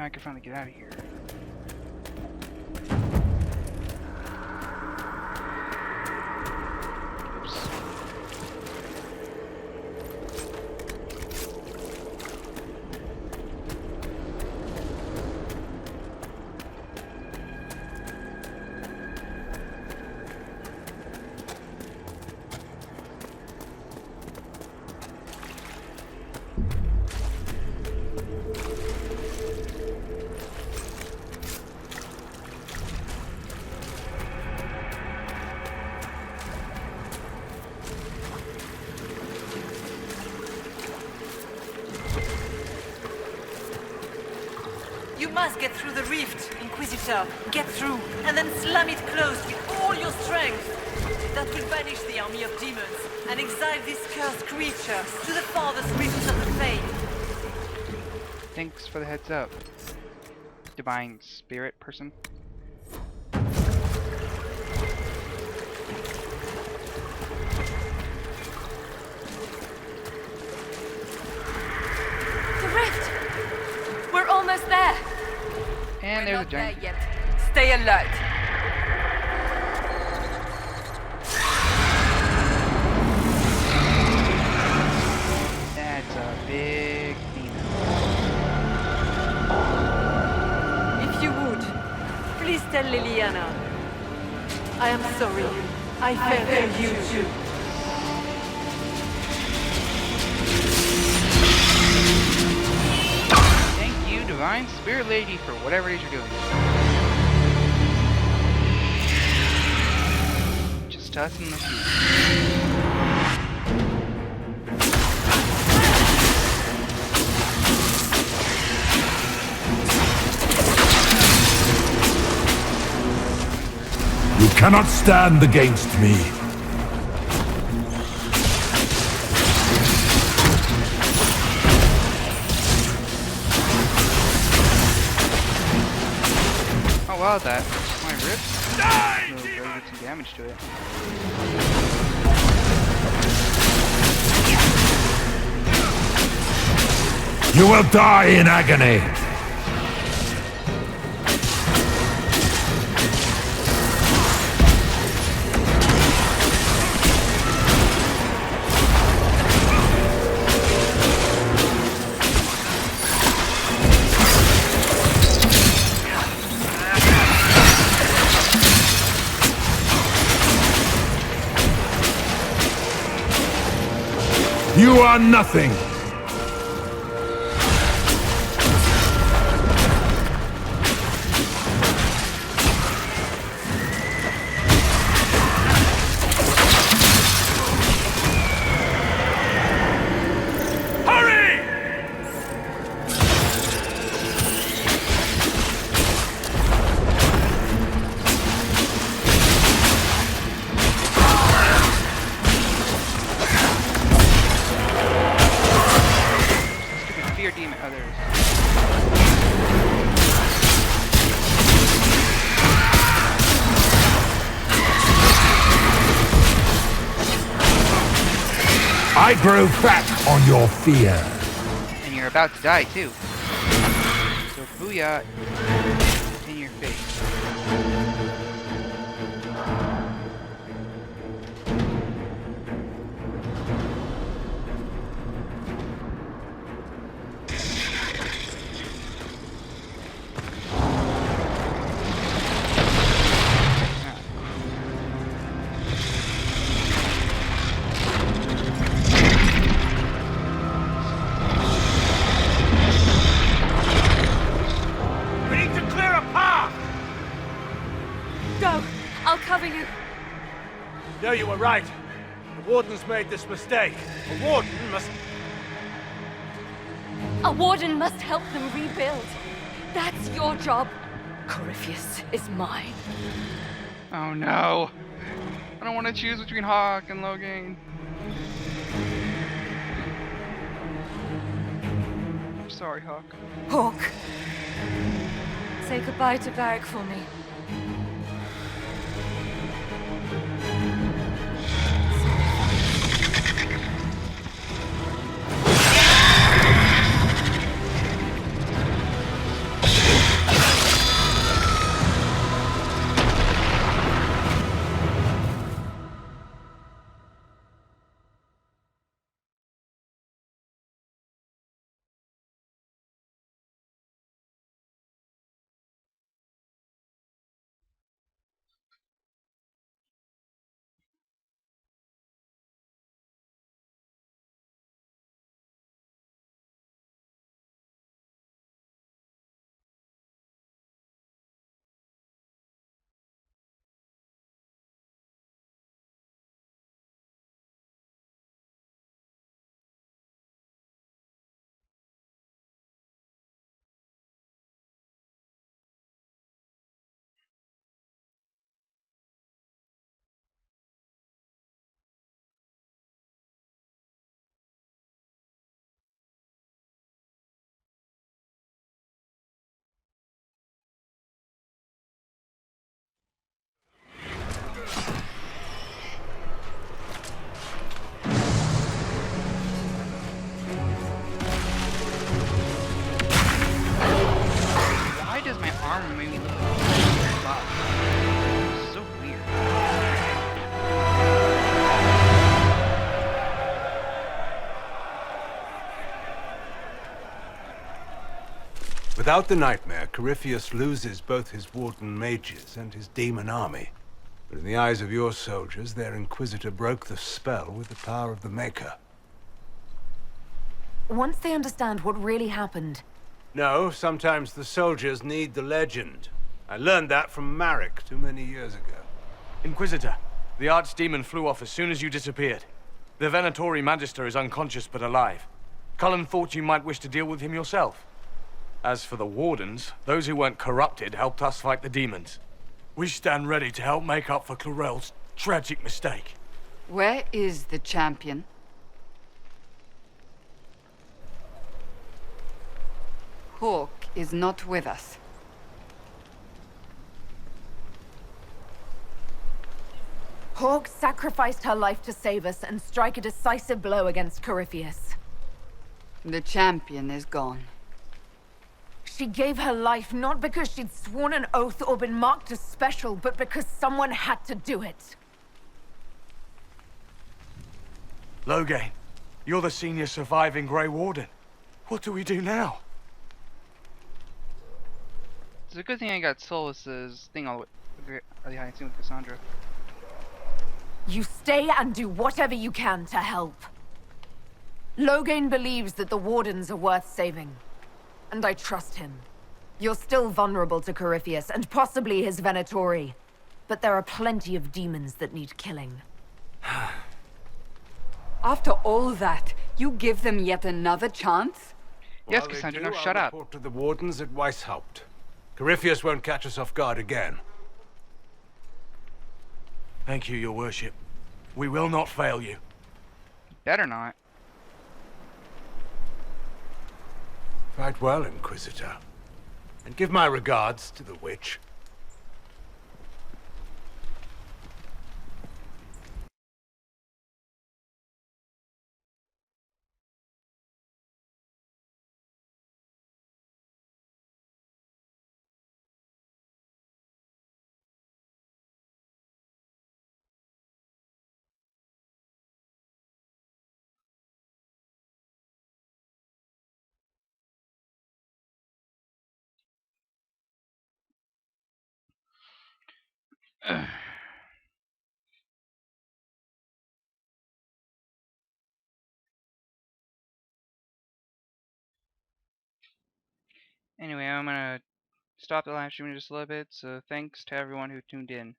Speaker 1: Now I can finally get out of here. Oops.
Speaker 12: You must get through the rift, Inquisitor. Get through, and then slam it closed with all your strength. That will banish the army of demons and exile this cursed creature to the farthest reaches of the Fade.
Speaker 1: Thanks for the heads up. Divine spirit person.
Speaker 4: The rift! We're almost there!
Speaker 1: And there's a giant.
Speaker 11: There yet. Stay alert.
Speaker 1: That's a big demon.
Speaker 12: If you would, please tell Liliana. I am sorry. I failed you too.
Speaker 1: Thank you, Divine Spirit Lady, for whatever it is you're doing. Just us in the future.
Speaker 15: You cannot stand against me.
Speaker 1: Oh wow, that my rib. Really did some damage to it.
Speaker 15: You will die in agony. You are nothing.
Speaker 1: Demon others.
Speaker 15: I grow fat on your fear.
Speaker 1: And you're about to die too. So booyah in your face.
Speaker 4: I'll cover you.
Speaker 8: No, you were right. The Warden's made this mistake. A Warden must...
Speaker 4: A Warden must help them rebuild. That's your job. Corypheus is mine.
Speaker 1: Oh no. I don't want to choose between Hawk and Logain. I'm sorry, Hawk.
Speaker 4: Hawk. Say goodbye to Varric for me.
Speaker 10: Without the Nightmare, Corypheus loses both his Warden mages and his demon army. But in the eyes of your soldiers, their Inquisitor broke the spell with the power of the Maker.
Speaker 5: Once they understand what really happened...
Speaker 10: No, sometimes the soldiers need the legend. I learned that from Marek too many years ago.
Speaker 16: Inquisitor, the Archdemon flew off as soon as you disappeared. The Venatori Magister is unconscious but alive. Cullen thought you might wish to deal with him yourself. As for the Wardens, those who weren't corrupted helped us fight the demons.
Speaker 14: We stand ready to help make up for Clarel's tragic mistake.
Speaker 11: Where is the champion? Hawk is not with us.
Speaker 5: Hawk sacrificed her life to save us and strike a decisive blow against Corypheus.
Speaker 11: The champion is gone.
Speaker 5: She gave her life not because she'd sworn an oath or been marked as special, but because someone had to do it.
Speaker 14: Loghain, you're the senior surviving Grey Warden. What do we do now?
Speaker 1: It's a good thing I got Solus's thing all the way behind the scene with Cassandra.
Speaker 5: You stay and do whatever you can to help. Loghain believes that the Wardens are worth saving. And I trust him. You're still vulnerable to Corypheus, and possibly his Venatori. But there are plenty of demons that need killing.
Speaker 11: After all that, you give them yet another chance?
Speaker 1: Yes, Cassandra, now shut up.
Speaker 10: I'll report to the Wardens at Weishaupt. Corypheus won't catch us off guard again.
Speaker 14: Thank you, your worship. We will not fail you.
Speaker 1: Better not.
Speaker 10: Fight well, Inquisitor. And give my regards to the witch.
Speaker 1: Anyway, I'm gonna stop the live stream in just a little bit, so thanks to everyone who tuned in.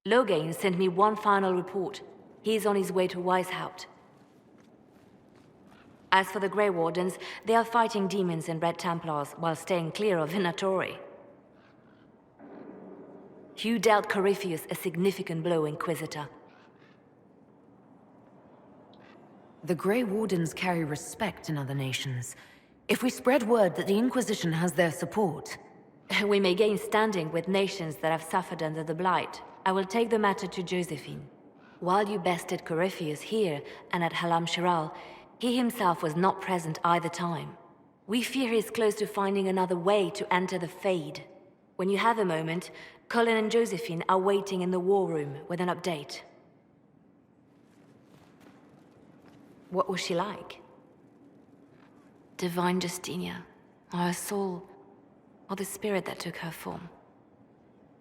Speaker 2: Loghain sent me one final report. He's on his way to Weishaupt. As for the Grey Wardens, they are fighting demons and Red Templars while staying clear of Venatori. You dealt Corypheus a significant blow, Inquisitor.
Speaker 5: The Grey Wardens carry respect in other nations. If we spread word that the Inquisition has their support...
Speaker 2: We may gain standing with nations that have suffered under the Blight. I will take the matter to Josephine. While you bested Corypheus here and at Halam Shiral, he himself was not present either time. We fear he's close to finding another way to enter the Fade. When you have a moment, Colin and Josephine are waiting in the war room with an update. What was she like? Divine Justinia, or her soul, or the spirit that took her form.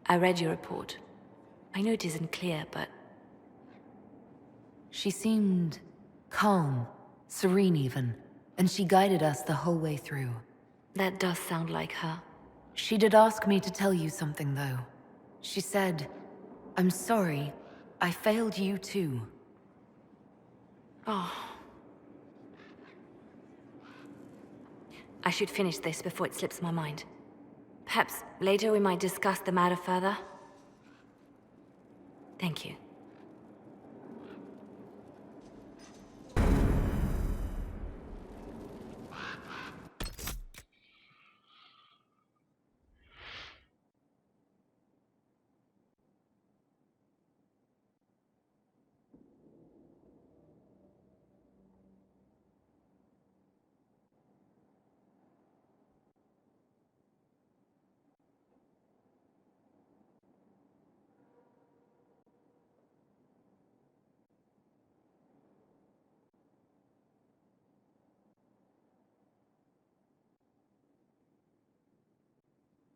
Speaker 2: I read your report. I know it isn't clear, but...
Speaker 5: She seemed calm, serene even, and she guided us the whole way through.
Speaker 2: That does sound like her.
Speaker 5: She did ask me to tell you something, though. She said, "I'm sorry, I failed you too."
Speaker 2: Oh. I should finish this before it slips my mind. Perhaps later we might discuss the matter further. Thank you.